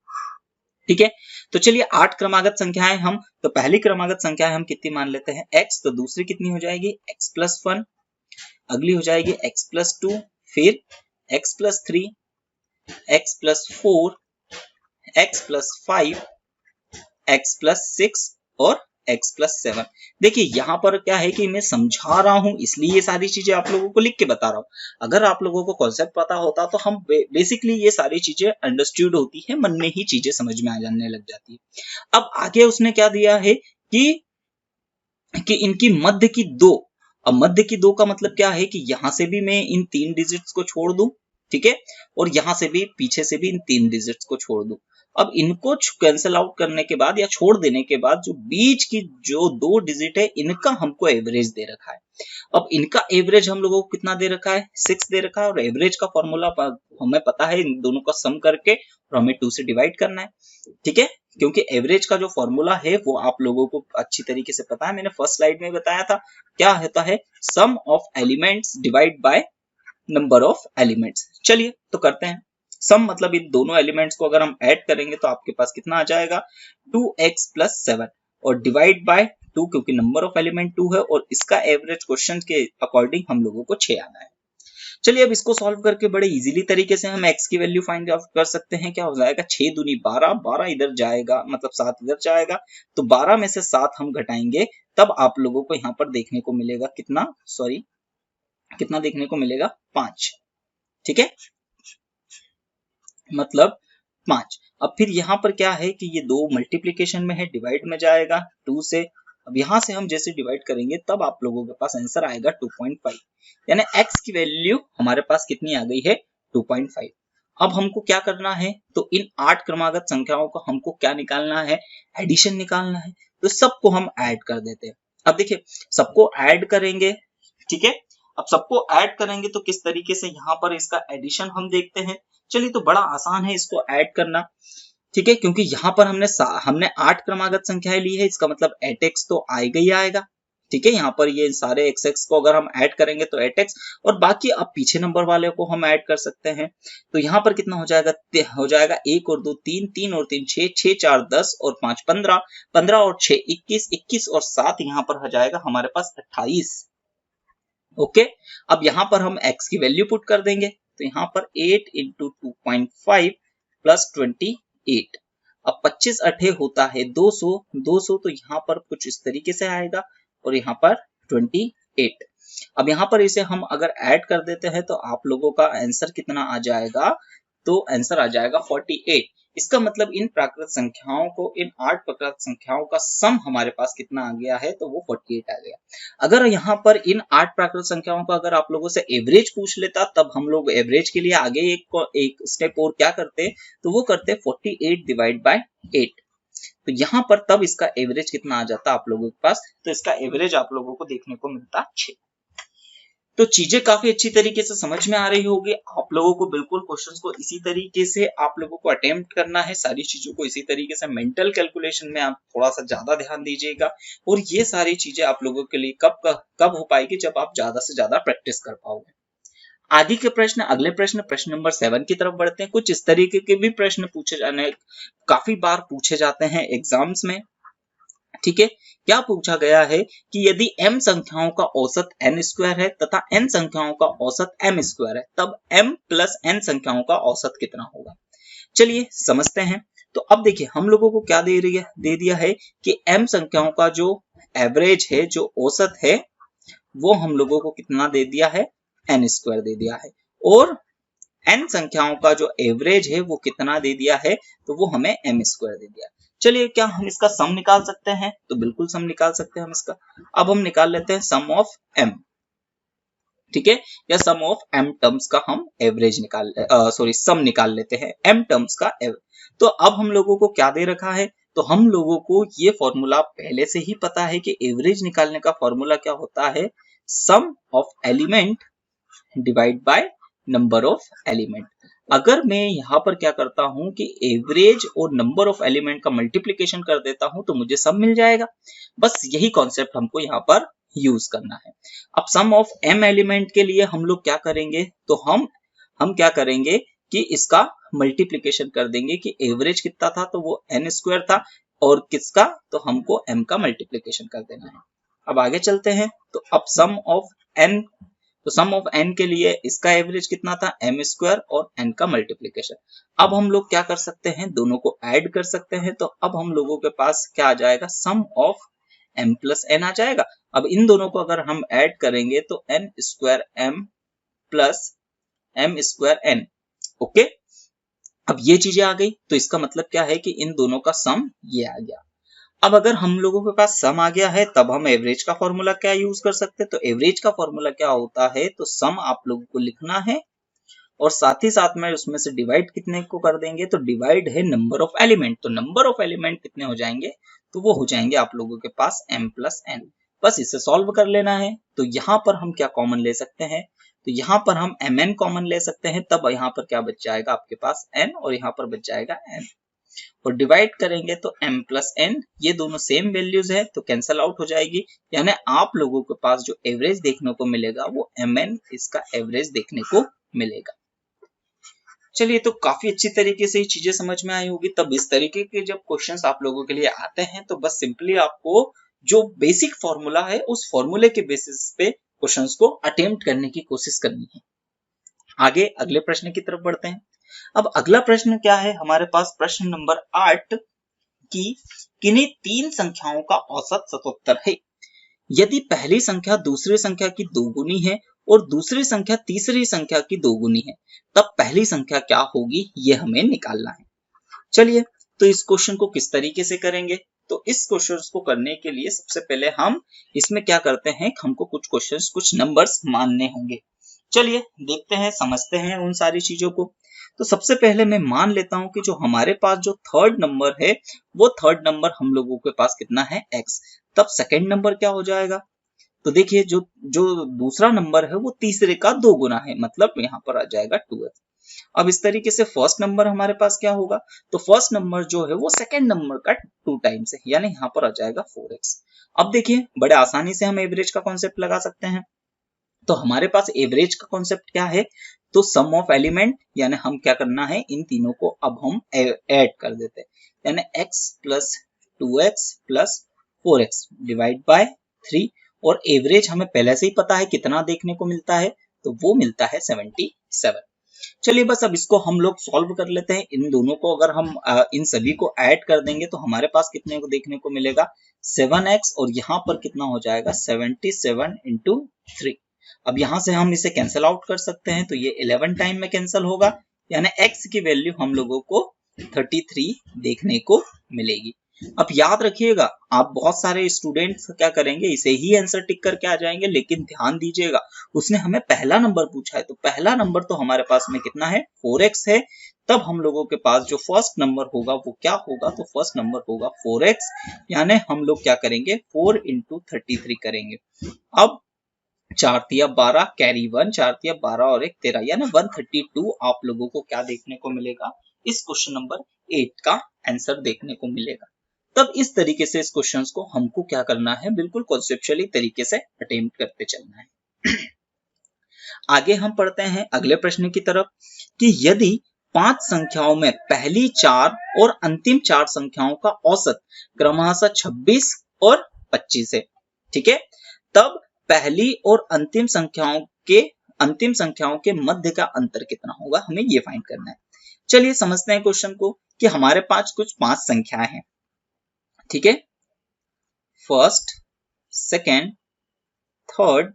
ठीक है। तो चलिए 8 क्रमागत संख्याएं हम, तो पहली क्रमागत संख्या हम कितनी मान लेते हैं x, तो दूसरी कितनी हो जाएगी x+1, अगली हो जाएगी x+2, फिर x+3, x+4, x+5, x+6 और x+7। देखिए यहाँ पर क्या है कि मैं समझा रहा हूं इसलिए ये सारी चीजें आप लोगों को लिख के बता रहा हूं। अगर आप लोगों को कॉन्सेप्ट पता होता तो हम बेसिकली ये सारी चीजें अंडरस्टूड होती है, मन में ही चीजें समझ में आ जाने लग जाती है। अब आगे उसने क्या दिया है कि इनकी मध्य की 2, अब मध्य की 2 का मतलब क्या है कि यहां से भी मैं इन 3 डिजिट्स को छोड़ दूं, ठीक है, और यहां से भी पीछे से भी इन 3 डिजिट्स को छोड़ दूं। अब इनको कैंसिल आउट करने के बाद या छोड़ देने के बाद जो बीच की जो 2 डिजिट है इनका हमको एवरेज दे रखा है। अब इनका एवरेज हम लोगों को कितना दे रखा है 6 दे रखा है, और एवरेज का फॉर्मूला हमें पता है, इन दोनों का सम करके और हमें 2 से डिवाइड करना है, ठीक है। क्योंकि एवरेज का जो फॉर्मूला है वो आप लोगों को अच्छी तरीके से पता है, मैंने फर्स्ट स्लाइड में बताया था, क्या होता है sum of elements divide by number of elements. चलिए तो करते हैं सम, मतलब इन दोनों एलिमेंट्स को अगर हम ऐड करेंगे तो आपके पास कितना आ जाएगा 2x+7, और डिवाइड बाय 2 क्योंकि नंबर ऑफ एलिमेंट 2 है, और इसका एवरेज क्वेश्चन के अकॉर्डिंग हम लोगों को 6 आना है। चलिए अब इसको सॉल्व करके बड़े इजीली तरीके से हम x की वैल्यू फाइंड आउट कर सकते हैं। क्या हो जाएगा 6 दूनी 12, 12 इधर जाएगा मतलब 7 इधर जाएगा, तो 12 में से 7 हम घटाएंगे, तब आप लोगों को यहाँ पर देखने को मिलेगा कितना, सॉरी कितना देखने को मिलेगा 5, ठीक है, मतलब 5। अब फिर यहाँ पर क्या है कि ये 2 मल्टीप्लीकेशन में है, डिवाइड में जाएगा 2 से। अब यहां से हम जैसे डिवाइड करेंगे तब आप लोगों के पास आंसर आएगा 2.5, यानी x की वैल्यू हमारे पास कितनी आ गई है 2.5। अब हमको क्या करना है, तो इन 8 क्रमागत संख्याओं का हमको क्या निकालना है, एडिशन निकालना है। तो सबको हम ऐड कर देते हैं। अब देखिए सबको ऐड करेंगे, ठीक है। अब सबको ऐड करेंगे तो किस तरीके से यहाँ पर इसका एडिशन हम देखते हैं। चलिए तो बड़ा आसान है इसको ऐड करना, ठीक है, क्योंकि यहाँ पर हमने 8 क्रमागत संख्याएं ली है, इसका मतलब 8x तो आएगा ही आएगा, ठीक है। यहाँ पर ये सारे x को अगर हम ऐड करेंगे तो 8x, और बाकी अब पीछे नंबर वाले को हम ऐड कर सकते हैं। तो यहाँ पर कितना हो जाएगा 1 और 2 3, 3 और 3 6, 6 4 10 और 5 15, 15 और 6 21, 21 और 7 यहाँ पर हो जाएगा हमारे पास 28। ओके, अब यहाँ पर हम x की वैल्यू पुट कर देंगे, तो यहाँ पर 8 इंटू 2.5 प्लस 28। अब 25 अठे होता है 200, 200 तो यहाँ पर कुछ इस तरीके से आएगा, और यहाँ पर 28। अब यहाँ पर इसे हम अगर ऐड कर देते हैं तो आप लोगों का आंसर कितना आ जाएगा, तो आंसर आ जाएगा 48। इसका मतलब इन प्राकृत संख्याओं को, इन 8 प्राकृत संख्याओं का सम हमारे पास कितना आ गया है, तो वो 48 आ गया। अगर यहाँ पर इन 8 प्राकृत संख्याओं का अगर आप लोगों से एवरेज पूछ लेता, तब हम लोग एवरेज के लिए आगे एक स्टेप और क्या करते, तो वो करते 48 डिवाइड बाय 8। तो यहाँ पर तब इसका एवरेज कितना आ जाता आप लोगों के पास, तो इसका एवरेज आप लोगों को देखने को मिलता 6। तो चीजें काफी अच्छी तरीके से समझ में आ रही होगी आप लोगों को। बिल्कुल क्वेश्चंस को इसी तरीके से आप लोगों को अटेम्प्ट करना है, सारी चीजों को इसी तरीके से मेंटल कैलकुलेशन में आप थोड़ा सा ज्यादा ध्यान दीजिएगा, और ये सारी चीजें आप लोगों के लिए कब हो पाएगी, जब आप ज्यादा से ज्यादा प्रैक्टिस कर पाओगे। आगे के प्रश्न, अगले प्रश्न नंबर 7 की तरफ बढ़ते हैं। कुछ इस तरीके के भी प्रश्न पूछे जाने काफी बार पूछे जाते हैं एग्जाम्स में, ठीक है। क्या पूछा गया है कि यदि m संख्याओं का औसत n स्क्वायर है तथा n संख्याओं का औसत m स्क्वायर है, तब m प्लस n संख्याओं का औसत कितना होगा। चलिए समझते हैं। तो अब देखिए हम लोगों को क्या दे दिया है कि m संख्याओं का जो एवरेज है, जो औसत है, वो हम लोगों को कितना दे दिया है, n स्क्वायर दे दिया है, और n संख्याओं का जो एवरेज है वो कितना दे दिया है, तो वो हमें m स्क्वायर दे दिया। चलिए क्या हम इसका सम निकाल सकते हैं, तो बिल्कुल सम निकाल सकते हैं हम इसका। अब हम निकाल लेते हैं सम ऑफ m, ठीक है, या सम ऑफ m टर्म्स का हम एवरेज सम निकाल लेते हैं m टर्म्स का तो अब हम लोगों को क्या दे रखा है, तो हम लोगों को ये फॉर्मूला पहले से ही पता है कि एवरेज निकालने का फॉर्मूला क्या होता है, sum of element divide by number of element. अगर मैं यहाँ पर क्या करता हूं कि एवरेज और नंबर ऑफ एलिमेंट का मल्टीप्लिकेशन कर देता हूं तो मुझे सम मिल जाएगा। बस यही कॉन्सेप्ट हमको यहाँ पर यूज करना है। अब सम ऑफ m एलिमेंट के लिए हम लोग क्या करेंगे, तो हम क्या करेंगे कि इसका मल्टीप्लिकेशन कर देंगे कि एवरेज कितना था, तो वो n स्क्वायर था, और किसका, तो हमको m का मल्टीप्लिकेशन कर देना है। अब आगे चलते हैं, तो अब सम ऑफ n, तो सम ऑफ n के लिए इसका एवरेज कितना था, m स्क्वायर और n का मल्टीप्लिकेशन। अब हम लोग क्या कर सकते हैं, दोनों को ऐड कर सकते हैं, तो अब हम लोगों के पास क्या आ जाएगा, सम ऑफ m प्लस n आ जाएगा। अब इन दोनों को अगर हम ऐड करेंगे तो n square m plus m square n, okay. अब ये चीजें आ गई, तो इसका मतलब क्या है कि इन दोनों का सम ये आ गया। अब अगर हम लोगों के पास सम आ गया है, तब हम एवरेज का फॉर्मूला क्या यूज कर सकते हैं, तो एवरेज का फॉर्मूला क्या होता है, तो सम आप लोगों को लिखना है और साथ ही साथ में उसमें से डिवाइड कितने को कर देंगे, तो डिवाइड है नंबर ऑफ एलिमेंट, तो नंबर ऑफ एलिमेंट कितने हो जाएंगे, तो वो हो जाएंगे आप लोगों के पास m प्लस n। बस इसे सॉल्व कर लेना है। तो यहाँ पर हम क्या कॉमन ले सकते हैं, तो यहाँ पर हम mn कॉमन ले सकते हैं, तब यहाँ पर क्या बच जाएगा आपके पास n, और यहाँ पर बच जाएगा n, और डिवाइड करेंगे तो m प्लस n, ये दोनों सेम वैल्यूज है तो कैंसल आउट हो जाएगी, यानी आप लोगों के पास जो एवरेज देखने को मिलेगा वो mn इसका एवरेज देखने को मिलेगा। चलिए, तो काफी अच्छी तरीके से ये चीजें समझ में आई होगी। तब इस तरीके के जब क्वेश्चंस आप लोगों के लिए आते हैं तो बस सिंपली आपको जो बेसिक फॉर्मूला है उस फॉर्मूले के बेसिस पे क्वेश्चंस को अटेम्प्ट करने की कोशिश करनी है। आगे अगले प्रश्न की तरफ बढ़ते हैं। अब अगला प्रश्न क्या है हमारे पास, प्रश्न नंबर 8 की किन्हीं तीन संख्याओं का औसत 77 है। यदि पहली संख्या दूसरी संख्या की दोगुनी है और दूसरी संख्या तीसरी संख्या की दोगुनी है, तब पहली संख्या क्या होगी, ये हमें निकालना है। चलिए, तो इस क्वेश्चन को किस तरीके से करेंगे, तो इस क्वेश्चन को करने के लिए सबसे पहले हम इसमें क्या करते हैं, हमको कुछ क्वेश्चंस कुछ नंबर्स मानने होंगे। चलिए देखते हैं, समझते हैं उन सारी चीजों को। तो सबसे पहले मैं मान लेता हूं कि जो हमारे पास जो थर्ड नंबर है वो थर्ड नंबर हम लोगों के पास कितना है, x। तब सेकंड नंबर क्या हो जाएगा, तो देखिए जो जो दूसरा नंबर है वो तीसरे का 2 गुना है, मतलब यहाँ पर आ जाएगा 2x। अब इस तरीके से फर्स्ट नंबर हमारे पास क्या होगा, तो फर्स्ट नंबर जो है वो सेकंड नंबर का 2 टाइम्स है, यानी यहाँ पर आ जाएगा 4x। अब देखिए बड़े आसानी से हम एवरेज का कॉन्सेप्ट लगा सकते हैं। तो हमारे पास एवरेज का कॉन्सेप्ट क्या है, तो सम ऑफ एलिमेंट, यानी हम क्या करना है, इन तीनों को अब हम ऐड कर देते हैं, यानी x plus 2x plus 4x divide by 3, और एवरेज हमें पहले से ही पता है कितना देखने को मिलता है, तो वो मिलता है 77। चलिए बस अब इसको हम लोग सॉल्व कर लेते हैं। इन दोनों को अगर हम इन सभी को ऐड कर देंगे तो हमारे पास कितने को देखने को मिलेगा, 7x, और यहाँ पर कितना हो जाएगा 77 इंटू 3। अब यहां से हम इसे कैंसिल आउट कर सकते हैं, तो ये 11 टाइम में कैंसिल होगा, यानी x की वैल्यू हम लोगों को 33 देखने को मिलेगी। अब याद रखिएगा, आप बहुत सारे स्टूडेंट्स क्या करेंगे, इसे ही आंसर टिक करके आ जाएंगे, लेकिन ध्यान दीजिएगा उसने हमें पहला नंबर पूछा है, तो पहला नंबर तो हमारे पास में कितना है, 4x है। तब हम लोगों के पास जो फर्स्ट नंबर होगा वो क्या होगा, तो फर्स्ट नंबर होगा 4x, यानी हम लोग क्या करेंगे 4 इंटू 33 करेंगे। अब 4 तिया 12 कैरी 1, 4 तिया 12 और 1 13, यानी 132 आप लोगों को क्या देखने को मिलेगा, इस क्वेश्चन नंबर 8 का आंसर देखने को मिलेगा। तब इस तरीके से इस क्वेश्चंस को हमको क्या करना है, बिल्कुल कॉन्सेप्चुअली तरीके से अटेम्प्ट करते चलना है। आगे हम पढ़ते हैं अगले प्रश्न की तरफ कि यदि 5 संख्याओं में पहली 4 और अंतिम 4 संख्याओं का औसत क्रमशः 26 और 25 है, ठीक है, तब पहली और अंतिम संख्याओं के मध्य का अंतर कितना होगा, हमें ये फाइंड करना है। चलिए समझते हैं क्वेश्चन को कि हमारे पास कुछ 5 संख्याएं हैं, ठीक है, फर्स्ट, सेकेंड, थर्ड,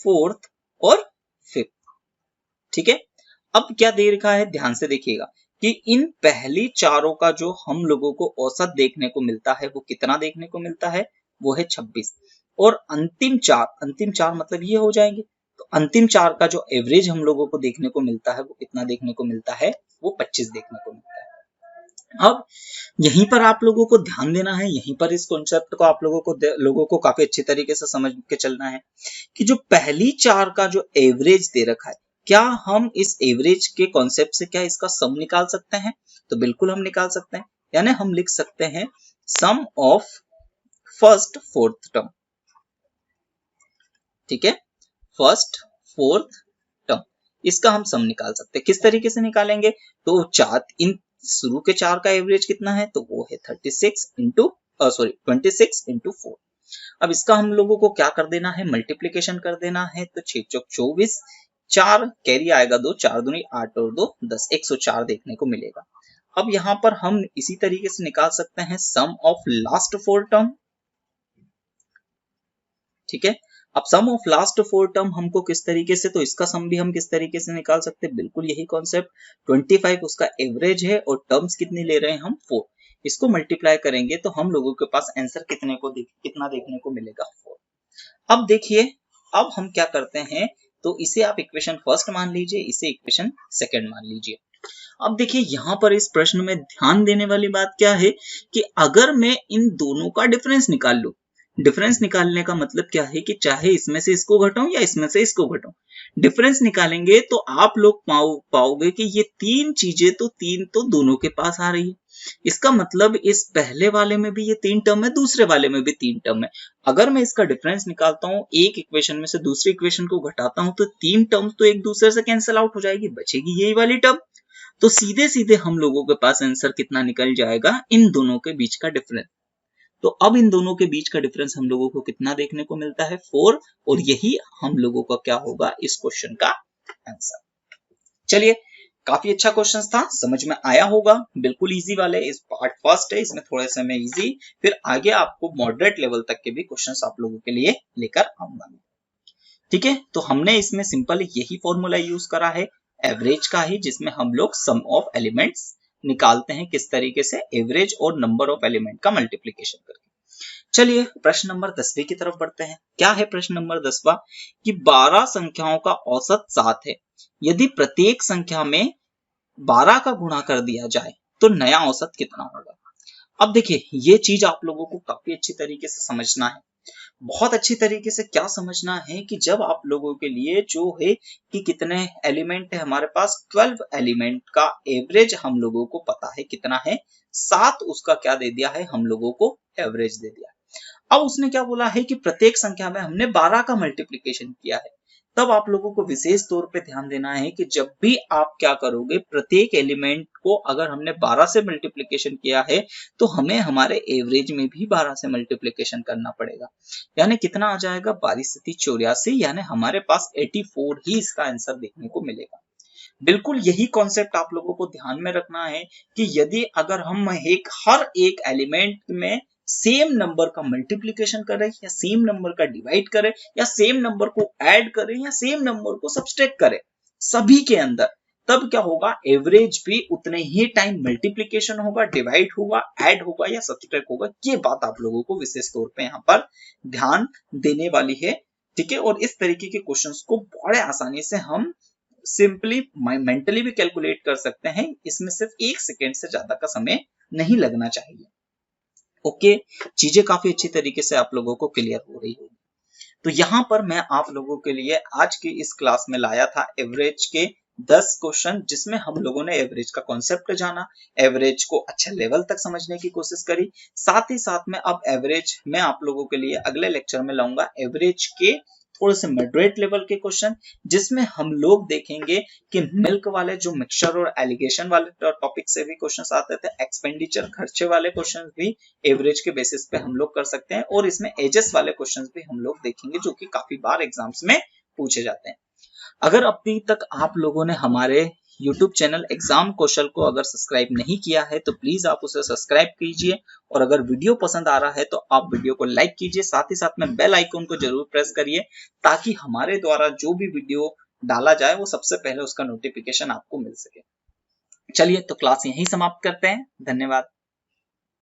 फोर्थ और फिफ्थ, ठीक है। अब क्या दे रखा है, ध्यान से देखिएगा कि इन पहली चारों का जो हम लोगों को औसत देखने को मिलता है वो कितना देखने को मिलता है, वो है 26, और अंतिम चार मतलब ये हो जाएंगे। तो अंतिम चार का जो एवरेज हम लोगों को देखने को मिलता है वो कितना देखने को मिलता है, वो 25 देखने को मिलता है। अब यहीं पर आप लोगों को ध्यान देना है, यहीं पर इस कॉन्सेप्ट को आप लोगों को काफी अच्छे तरीके से समझ के चलना है कि जो पहली चार का जो एवरेज दे रखा है, क्या हम इस एवरेज के कॉन्सेप्ट से क्या इसका सम निकाल सकते हैं? तो बिल्कुल हम निकाल सकते हैं, यानी हम लिख सकते हैं सम ऑफ फर्स्ट फोर्थ टर्म। ठीक है, फर्स्ट फोर्थ टर्म, इसका हम सम निकाल सकते हैं। किस तरीके से निकालेंगे? तो चार, इन शुरू के चार का एवरेज कितना है, तो वो है 26 इंटू 4। अब इसका हम लोगों को क्या कर देना है, मल्टीप्लीकेशन कर देना है। तो 6 चौक 24, 4 कैरी आएगा 2, 4 दूनी 8 और 2 10, 104 देखने को मिलेगा। अब यहाँ पर हम इसी तरीके से निकाल सकते हैं सम ऑफ लास्ट 4 टर्म। ठीक है, अब सम ऑफ लास्ट 4 टर्म हमको किस तरीके से, तो इसका सम भी हम किस तरीके से निकाल सकते हैं, बिल्कुल यही कॉन्सेप्ट। 25 उसका एवरेज है और टर्म्स कितनी ले रहे हैं हम, 4। इसको मल्टीप्लाई करेंगे तो हम लोगों के पास आंसर कितना देखने को मिलेगा, 4। अब देखिए, अब हम क्या करते हैं, तो इसे आप इक्वेशन फर्स्ट मान लीजिए, इसे इक्वेशन सेकंड मान लीजिए। अब देखिए यहाँ पर इस प्रश्न में ध्यान देने वाली बात क्या है कि अगर मैं इन दोनों का डिफरेंस निकाल लूं, डिफरेंस निकालने का मतलब क्या है कि चाहे इसमें से इसको घटाऊं या इसमें से इसको घटाऊं, डिफरेंस निकालेंगे तो आप लोग पाओगे कि ये तीन चीजें तो दोनों के पास आ रही है। इसका मतलब इस पहले वाले में भी ये 3 टर्म है, दूसरे वाले में भी 3 टर्म है। अगर मैं इसका डिफरेंस निकालता हूं, एक इक्वेशन में से दूसरी इक्वेशन को घटाता हूं, तो 3 टर्म तो एक दूसरे से कैंसिल आउट हो जाएगी, बचेगी यही वाली टर्म। तो सीधे सीधे हम लोगों के पास आंसर कितना निकल जाएगा, इन दोनों के बीच का डिफरेंस। तो अब इन दोनों के बीच का डिफरेंस हम लोगों को कितना देखने को मिलता है, 4, और यही हम लोगों का क्या होगा इस क्वेश्चन का आंसर। चलिए, काफी अच्छा क्वेश्चन था, समझ में आया होगा, बिल्कुल इजी वाले। इस पार्ट फर्स्ट है, इसमें थोड़े से मैं इजी, फिर आगे आपको मॉडरेट लेवल तक के भी क्वेश्चंस आप लोगों के लिए लेकर आऊंगा। ठीक है, तो हमने इसमें सिंपल यही फॉर्मूला यूज करा है एवरेज का ही, जिसमें हम लोग सम ऑफ एलिमेंट्स निकालते हैं किस तरीके से, एवरेज और नंबर ऑफ एलिमेंट का मल्टीप्लीकेशन करके। चलिए प्रश्न नंबर 10वीं की तरफ बढ़ते हैं। क्या है प्रश्न नंबर 10वां कि 12 संख्याओं का औसत 7 है, यदि प्रत्येक संख्या में 12 का गुणा कर दिया जाए तो नया औसत कितना होगा। अब देखिए, ये चीज आप लोगों को काफी अच्छी तरीके से समझना है, बहुत अच्छी तरीके से क्या समझना है कि जब आप लोगों के लिए जो है कि कितने एलिमेंट है हमारे पास, 12 एलिमेंट का एवरेज हम लोगों को पता है कितना है, 7 उसका क्या दे दिया है, हम लोगों को एवरेज दे दिया। अब उसने क्या बोला है कि प्रत्येक संख्या में हमने 12 का मल्टीप्लीकेशन किया है। तब आप लोगों को विशेष तौर पे ध्यान देना है कि जब भी आप क्या करोगे, प्रत्येक एलिमेंट को अगर हमने 12 से मल्टीप्लीकेशन किया है तो हमें हमारे एवरेज में भी 12 से मल्टीप्लीकेशन करना पड़ेगा। यानी कितना आ जाएगा, 12 से 84, यानी हमारे पास 84 ही इसका आंसर देखने को मिलेगा। बिल्कुल यही कॉन्सेप्ट आप लोगों को ध्यान में रखना है कि यदि अगर हम हर एक एलिमेंट में सेम नंबर का मल्टीप्लीकेशन करें या सेम नंबर का डिवाइड करें या सेम नंबर को ऐड करें या सेम नंबर को सब्सट्रैक्ट करें सभी के अंदर, तब क्या होगा, एवरेज भी उतने ही टाइम मल्टीप्लीकेशन होगा, डिवाइड होगा, ऐड होगा या सब्सट्रैक्ट होगा। ये बात आप लोगों को विशेष तौर पे यहाँ पर ध्यान देने वाली है। ठीक है, और इस तरीके के क्वेश्चंस को बड़े आसानी से हम सिंपली मेंटली भी कैलकुलेट कर सकते हैं। इसमें सिर्फ 1 सेकेंड से ज्यादा का समय नहीं लगना चाहिए। ओके, चीजें काफी अच्छी तरीके से आप लोगों को क्लियर हो रही होगी। तो यहाँ पर मैं आप लोगों के लिए आज की इस क्लास में लाया था एवरेज के 10 क्वेश्चन, जिसमें हम लोगों ने एवरेज का कॉन्सेप्ट जाना, एवरेज को अच्छे लेवल तक समझने की कोशिश करी। साथ ही साथ में अब एवरेज मैं आप लोगों के लिए अगले लेक्चर में लाऊंगा एवरेज के थोड़े से मॉडरेट लेवल के क्वेश्चन, जिसमें हम लोग देखेंगे कि मिल्क वाले जो मिक्सचर और एलिगेशन वाले टॉपिक से भी क्वेश्चन आते थे, एक्सपेंडिचर खर्चे वाले क्वेश्चन भी एवरेज के बेसिस पे हम लोग कर सकते हैं, और इसमें एजेस वाले क्वेश्चन भी हम लोग देखेंगे जो कि काफी बार एग्जाम्स में पूछे जाते हैं। अगर अभी तक आप लोगों ने हमारे YouTube चैनल एग्जाम कौशल को अगर सब्सक्राइब नहीं किया है तो प्लीज आप उसे सब्सक्राइब कीजिए, और अगर वीडियो पसंद आ रहा है तो आप वीडियो को लाइक कीजिए, साथ ही साथ में बेल आइकन को जरूर प्रेस करिए ताकि हमारे द्वारा जो भी वीडियो डाला जाए वो सबसे पहले उसका नोटिफिकेशन आपको मिल सके। चलिए, तो क्लास यहीं समाप्त करते हैं, धन्यवाद।